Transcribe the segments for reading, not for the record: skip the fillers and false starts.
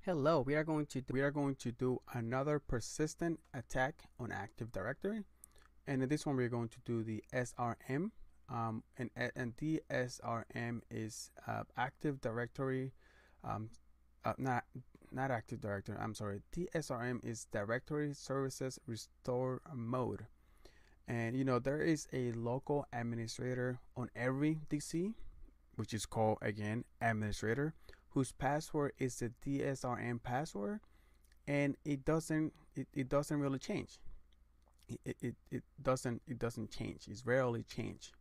Hello, we are going to do another persistent attack on Active Directory, and in this one we're going to do the SRM. And DSRM is Active Directory, um, not Active Directory. I'm sorry. DSRM is Directory Services Restore Mode, and there is a local administrator on every DC, which is called again administrator, whose password is the DSRM password, and it doesn't really change. It doesn't change. It's rarely changed.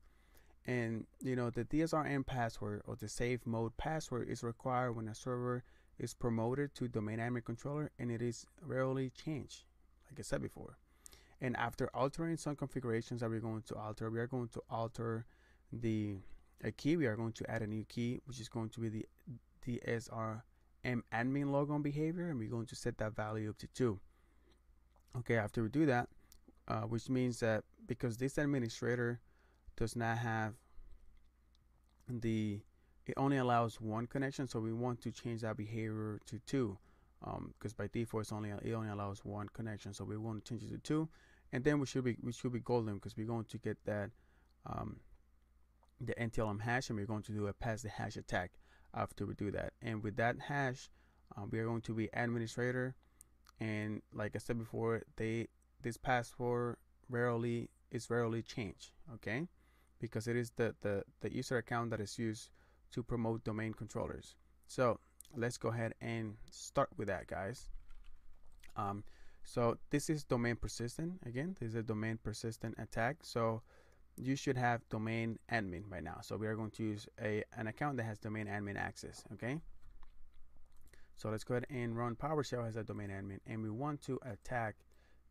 And the DSRM password or the safe mode password is required when a server is promoted to domain admin controller, and it is rarely changed, like I said before. And after altering some configurations that we're going to alter, we are going to alter the a key. We are going to add a new key, which is going to be the DSRM admin logon behavior, and we're going to set that value up to 2. Okay, after we do that, which means that because this administrator does not have it only allows one connection, so we want to change that behavior to 2, because by default it only allows one connection, so we want to change it to 2, and then we should be golden, because we're going to get that the NTLM hash, and we're going to do a pass the hash attack after we do that. And with that hash, we are going to be administrator, and like I said before, this password rarely changed, okay, because it is the user account that is used to promote domain controllers. So let's go ahead and start with that, guys. So this is domain persistent. Again, this is a domain persistent attack, so you should have domain admin by now. So we are going to use an account that has domain admin access. Okay, so let's go ahead and run PowerShell as a domain admin, and we want to attack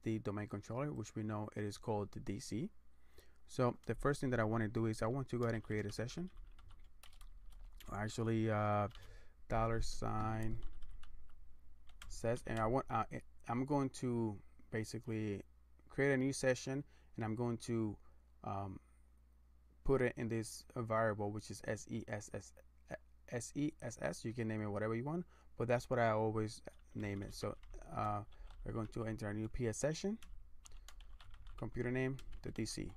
the domain controller, which we know it is called the DC. So the first thing that I want to do is I want to go ahead and create a session, or actually $, says, and I'm going to basically create a new session, and I'm going to put it in this variable, which is SESS. You can name it whatever you want, but that's what I always name it. So we're going to enter a new PS session, computer name, the DC.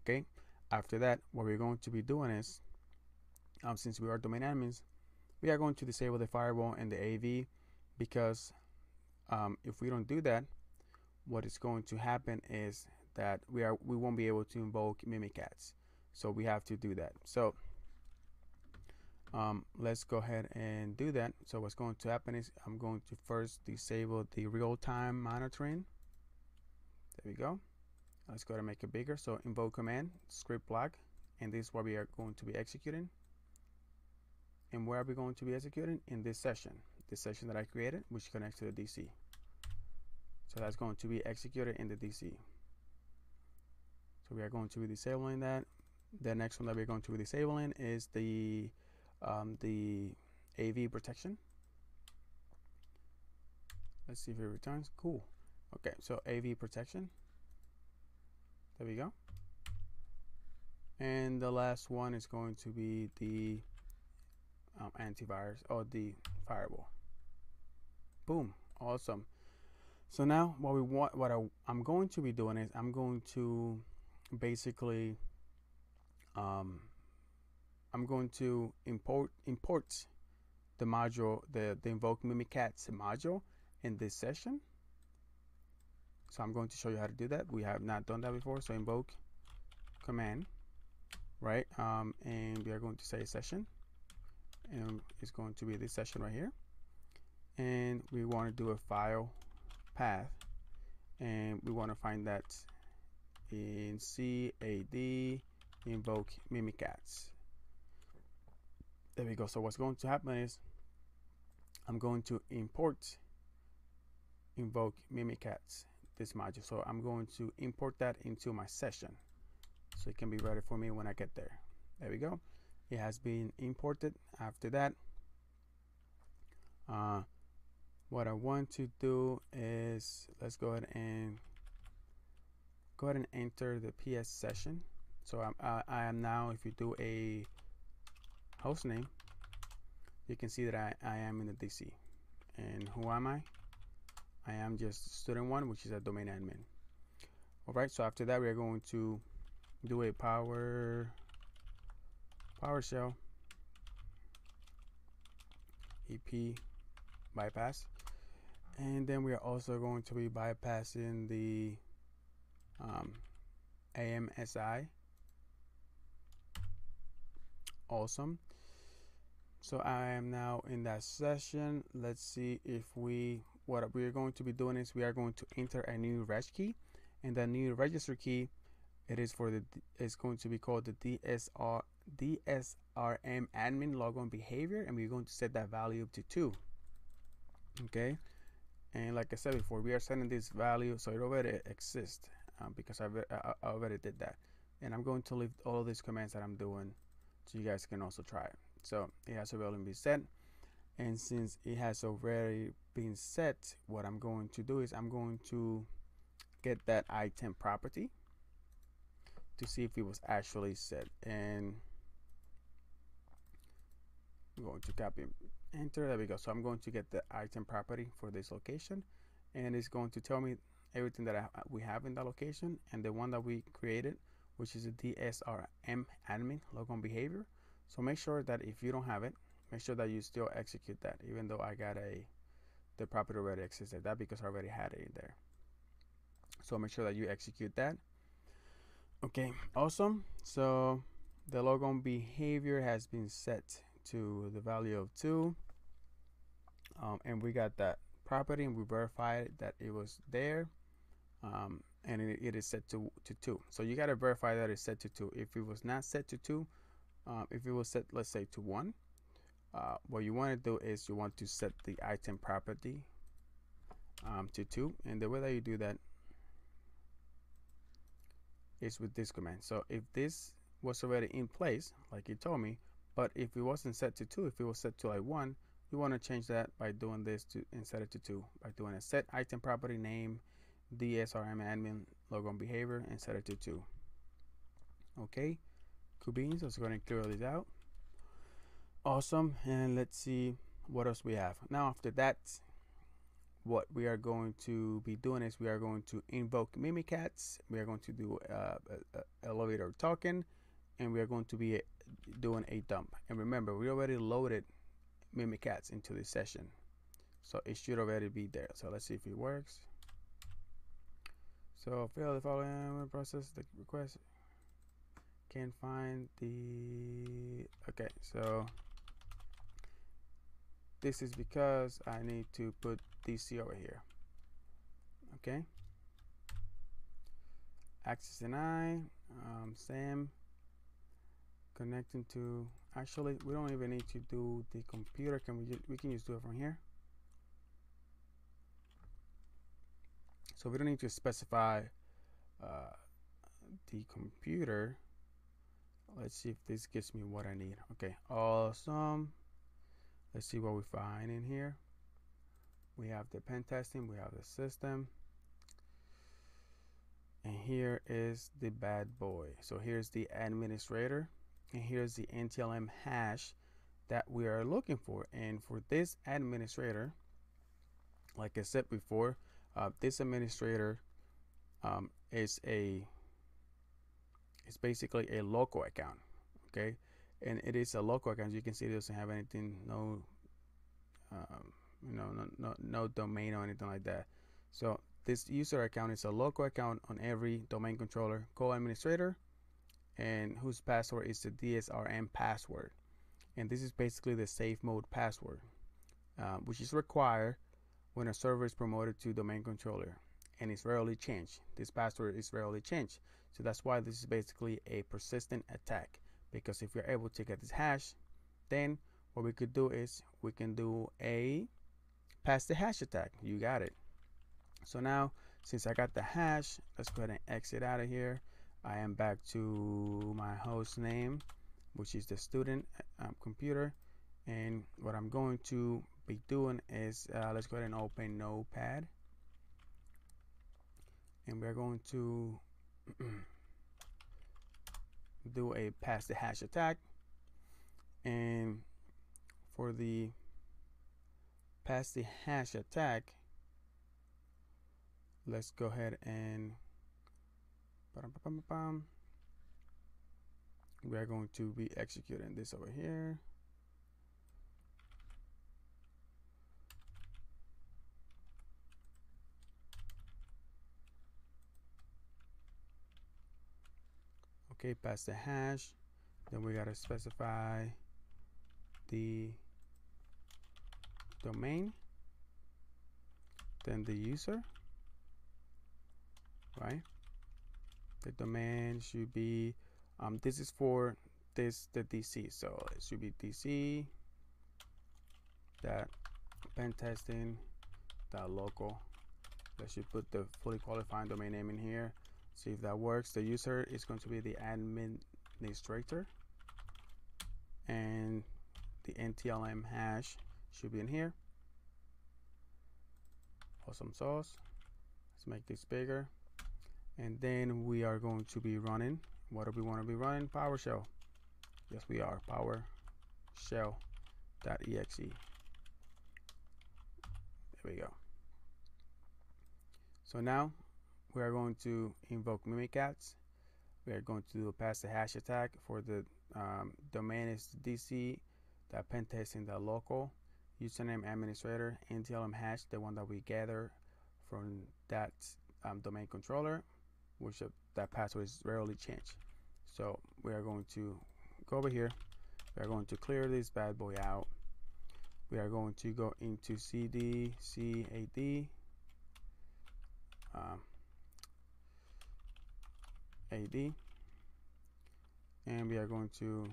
Okay, after that, what we're going to be doing is, since we are domain admins, we are going to disable the firewall and the AV, because if we don't do that, what is going to happen is that we won't be able to invoke Mimikatz. So we have to do that. So let's go ahead and do that. So what's going to happen is I'm going to first disable the real-time monitoring. There we go. Let's go ahead and make it bigger. So invoke command script block, and this is what we are going to be executing. And where are we going to be executing? In this session that I created, which connects to the DC. So that's going to be executed in the DC. So we are going to be disabling that. The next one that we're going to be disabling is the AV protection. Let's see if it returns. Cool. Okay, so AV protection. There we go. And the last one is going to be the antivirus or the firewall. Boom. Awesome. So now I'm going to be doing is I'm going to basically I'm going to import the module, the invoke Mimikatz module in this session. So I'm going to show you how to do that. We have not done that before. So invoke command, right? And we are going to say session, and it's going to be this session right here. And we want to do a file path, and we want to find that in CAD invoke Mimikatz. There we go. So what's going to happen is I'm going to import invoke Mimikatz, this module. So I'm going to import that into my session, so it can be ready for me when I get there. There we go. It has been imported. After that, what I want to do is let's go ahead and enter the PS session. So I am now, if you do a host name, you can see that I am in the DC. And who am I? I am just student one, which is a domain admin. All right, so after that, we are going to do a PowerShell EP bypass, and then we are also going to be bypassing the AMSI. Awesome. So I am now in that session. Let's see if what we are going to be doing is we are going to enter a new reg key, and the new register key, it's going to be called the DSRM admin logon behavior, and we're going to set that value up to 2. Okay, and like I said before, we are setting this value so it already exists because I already did that, and I'm going to leave all of these commands that I'm doing so you guys can also try it. So it has already been set, and since it has already been set, what I'm going to do is I'm going to get that item property to see if it was actually set, and I'm going to copy and enter. There we go. So I'm going to get the item property for this location, and it's going to tell me everything that we have in that location, and the one that we created, which is a DSRM admin logon behavior. So make sure that if you don't have it, make sure that you still execute that, even though I got the property already existed, that because I already had it in there. So make sure that you execute that. Okay, awesome. So the logon behavior has been set to the value of 2, and we got that property, and we verified that it was there, and it is set to 2. So you got to verify that it's set to 2. If it was not set to 2, if it was set, let's say, to 1, what you want to do is you want to set the item property to 2, and the way that you do that is with this command. So if this was already in place, like you told me, but if it wasn't set to 2, if it was set to like 1, you want to change that by doing this and set it to 2, by doing a set item property name DSRM admin logon behavior and set it to 2. Okay, cool beans. Let's go ahead and clear this out. Awesome. And let's see what else we have. Now after that, what we are going to be doing is we are going to invoke Mimikatz. We are going to do elevator token, and we are going to be doing a dump. And remember, we already loaded Mimikatz into this session, so it should already be there. So let's see if it works. So fail the following process the request. Can't find the okay. So this is because I need to put DC over here. Okay. Access deny. Same. Connecting to. Actually, we don't even need to do the computer. We can just do it from here. So we don't need to specify the computer. Let's see if this gives me what I need. Okay, awesome. Let's see what we find in here. We have the pen testing, we have the system, and here is the bad boy. So here's the administrator, and here's the NTLM hash that we are looking for. And for this administrator, like I said before, this administrator is basically a local account. Okay, and it is a local account. As you can see, it doesn't have anything, no domain or anything like that. So this user account is a local account on every domain controller co-administrator, and whose password is the DSRM password. And this is basically the safe mode password, which is required when a server is promoted to domain controller, and it's rarely changed. This password is rarely changed. So that's why this is basically a persistent attack, because if you're able to get this hash, then what we could do is we can do a pass the hash attack. You got it. So now, since I got the hash, let's go ahead and exit out of here. I am back to my host name, which is the student computer, and what I'm going to be doing is let's go ahead and open Notepad, and we're going to do a pass the hash attack. And for the pass the hash attack, let's go ahead and we are going to be executing this over here. Okay, pass the hash. Then we gotta specify the domain, then the user, right? The domain should be this is for the DC, so it should be DC that pentesting that local. Let's should put the fully qualifying domain name in here. See if that works. The user is going to be the administrator, and the NTLM hash should be in here. Awesome sauce. Let's make this bigger, and then we are going to be running. What do we want to be running? PowerShell. Yes, we are. PowerShell.exe. There we go. So now we are going to invoke Mimikatz. We are going to pass the hash attack for the domain is DC that pentesting the local, username administrator, NTLM hash, the one that we gather from that domain controller, which that password is rarely changed. So we are going to go over here. We are going to clear this bad boy out. We are going to go into cd AD, and we are going to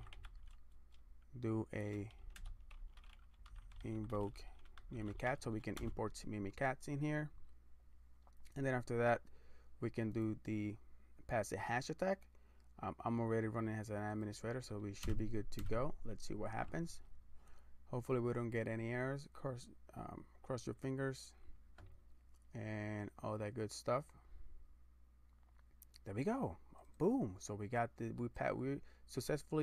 do a invoke Mimikatz, so we can import Mimikatz in here, and then after that we can do the pass the hash attack. I'm already running as an administrator, so we should be good to go. Let's see what happens. Hopefully we don't get any errors. Cross your fingers and all that good stuff. There we go. Boom. So we got we successfully